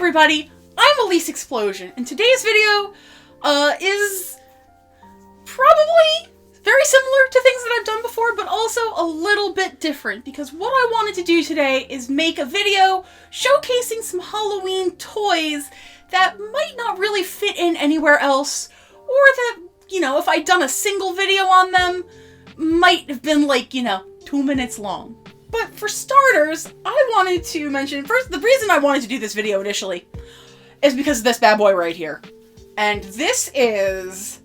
everybody, I'm Elyse Explosion, and today's video is probably very similar to things that I've done before, but also a little bit different, because what I wanted to do today is make a video showcasing some Halloween toys that might not really fit in anywhere else, or that, you know, if I'd done a single video on them, might have been like, 2 minutes long. But for starters, I wanted to mention, first, the reason I wanted to do this video initially is because of this bad boy right here. And this is,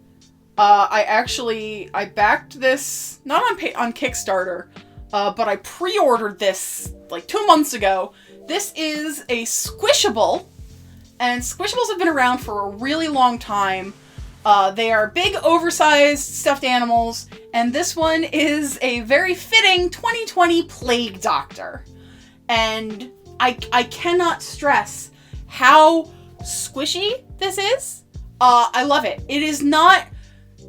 I backed this, not on Kickstarter, but I pre-ordered this like 2 months ago. This is a Squishable, and Squishables have been around for a really long time. They are big, oversized stuffed animals, and this one is a very fitting 2020 Plague Doctor. And I cannot stress how squishy this is. I love it. It is not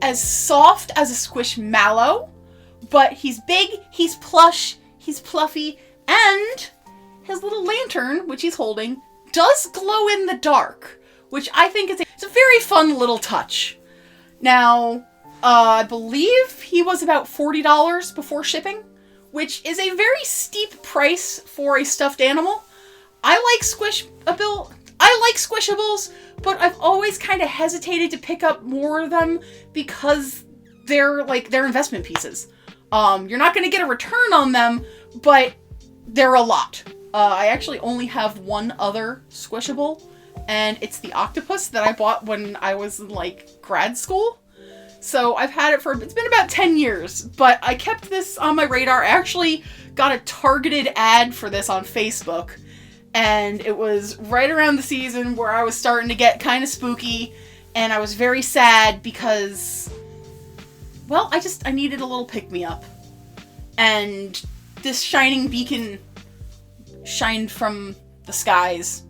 as soft as a squishmallow, but he's big, he's plush, he's fluffy, and his little lantern, which he's holding, does glow in the dark, which I think is it's a very fun little touch. Now, I believe he was about $40 before shipping, which is a very steep price for a stuffed animal. I like Squishables, but I've always kind of hesitated to pick up more of them because they're investment pieces. You're not going to get a return on them, but they're a lot. I actually only have one other Squishable, and it's the octopus that I bought when I was in, grad school. So I've had it it's been about 10 years, but I kept this on my radar. I actually got a targeted ad for this on Facebook, and it was right around the season where I was starting to get kind of spooky, and I was very sad because, well, I needed a little pick-me-up. And this shining beacon shined from the skies,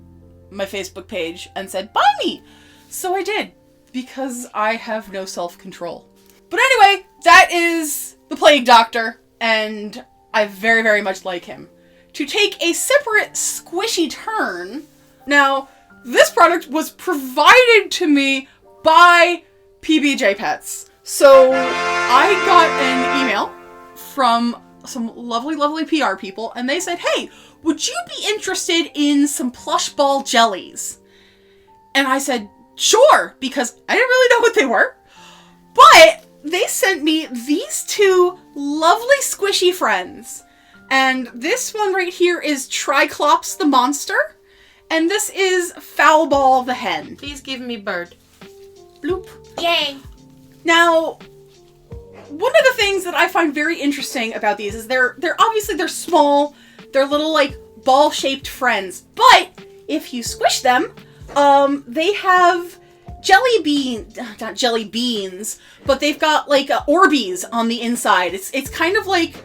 my Facebook page, and said, buy me! So I did, because I have no self-control. But anyway, that is the Plague Doctor, and I very, very much like him. To take a separate squishy turn, now, this product was provided to me by PBJ Pets. So I got an email from some lovely, lovely PR people, and they said, hey, would you be interested in some plush ball jellies? And I said, sure, because I didn't really know what they were. But they sent me these two lovely squishy friends. And this one right here is Triclops the monster, and this is Foulball the hen. Please give me bird. Bloop. Yay! Now, one of the things that I find very interesting about these is they're small, they're little ball-shaped friends, but if you squish them, they have not jelly beans, but they've got Orbeez on the inside. It's kind of like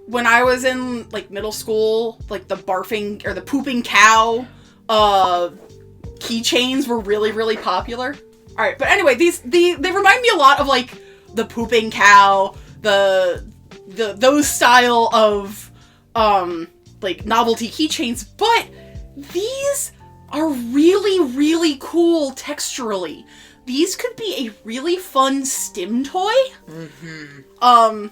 when I was in middle school, the barfing or the pooping cow keychains were really, really popular. All right, but anyway, they remind me a lot of the pooping cow, those style of novelty keychains, but these are really, really cool texturally. These could be a really fun stim toy. Mm-hmm.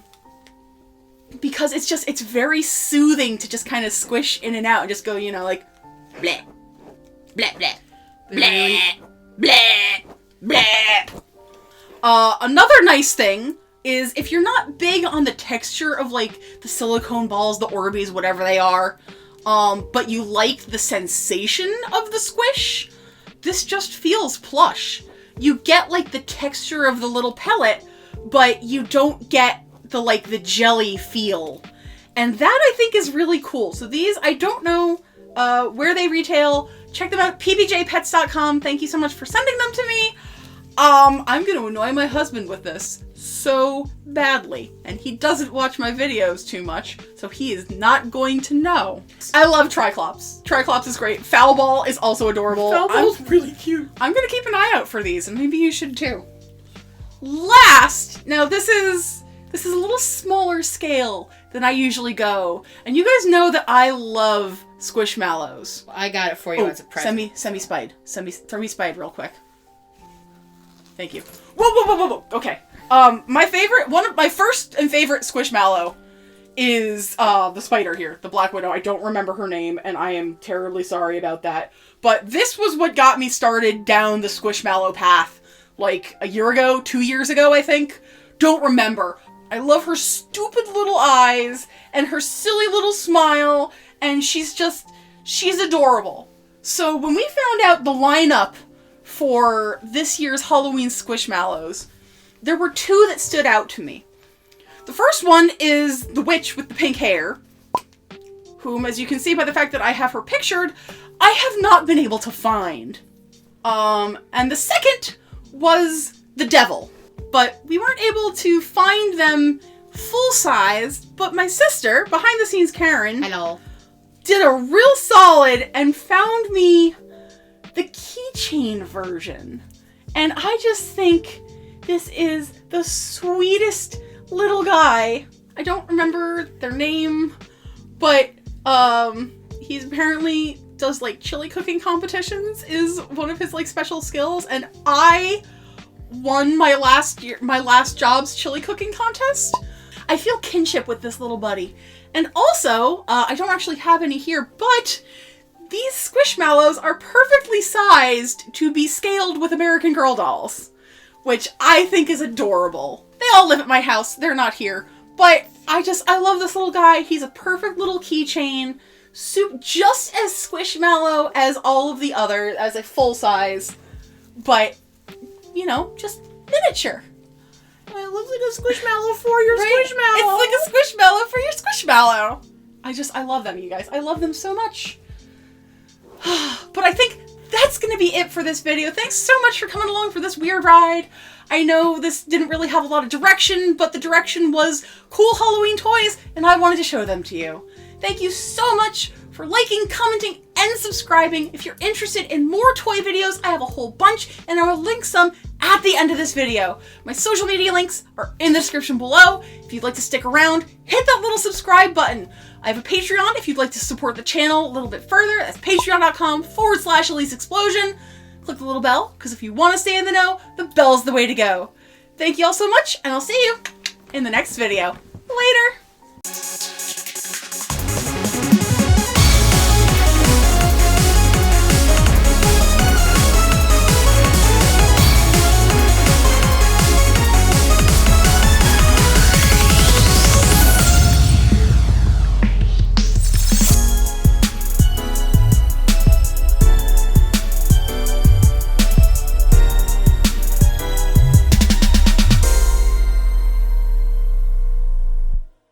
Because it's very soothing to just kind of squish in and out and just go, bleh, bleh, bleh, bleh, bleh, bleh. Another nice thing is if you're not big on the texture of the silicone balls, the Orbeez, whatever they are, but you like the sensation of the squish, this just feels plush. You get the texture of the little pellet, but you don't get the jelly feel. And that I think is really cool. So these, I don't know where they retail. Check them out, pbjpets.com. Thank you so much for sending them to me. I'm gonna annoy my husband with this so badly, and he doesn't watch my videos too much, so he is not going to know. I love Triclops. Triclops is great. Foulball is also adorable. Foulball's really cute. I'm gonna keep an eye out for these, and maybe you should too. Last, now this is a little smaller scale than I usually go, and you guys know that I love squishmallows. I got it for you as a present. Semi-spide. Throw me spide real quick. Thank you. Whoa. Okay. One of my first and favorite squishmallow is the spider here, the Black Widow. I don't remember her name, and I am terribly sorry about that. But this was what got me started down the squishmallow path, like a year ago, 2 years ago, I think. Don't remember. I love her stupid little eyes and her silly little smile, and she's adorable. So when we found out the lineup for this year's Halloween Squishmallows, there were two that stood out to me. The first one is the witch with the pink hair, whom, as you can see by the fact that I have her pictured, I have not been able to find. And the second was the devil. But we weren't able to find them full-sized, but my sister, behind the scenes Karen, hello, did a real solid and found me the keychain version. And I just think this is the sweetest little guy. I don't remember their name, but he's apparently does like chili cooking competitions is one of his like special skills, and I won my last job's chili cooking contest. I feel kinship with this little buddy. And also, I don't actually have any here, but these squishmallows are perfectly sized to be scaled with American Girl dolls, which I think is adorable. They all live at my house. They're not here. But I love this little guy. He's a perfect little keychain. Just as squishmallow as all of the others, as a full size, but, you know, just miniature. It looks like a squishmallow for your squishmallow. It's like a squishmallow for your squishmallow. I love them, you guys. I love them so much. But I think that's going to be it for this video. Thanks so much for coming along for this weird ride. I know this didn't really have a lot of direction, but the direction was cool Halloween toys, and I wanted to show them to you. Thank you so much for liking, commenting, and subscribing. If you're interested in more toy videos, I have a whole bunch, and I will link some at the end of this video. My social media links are in the description below. If you'd like to stick around, hit that little subscribe button. I have a Patreon if you'd like to support the channel a little bit further. That's patreon.com/Elyse Explosion. Click the little bell, because if you want to stay in the know, the bell's the way to go. Thank you all so much, and I'll see you in the next video. Later!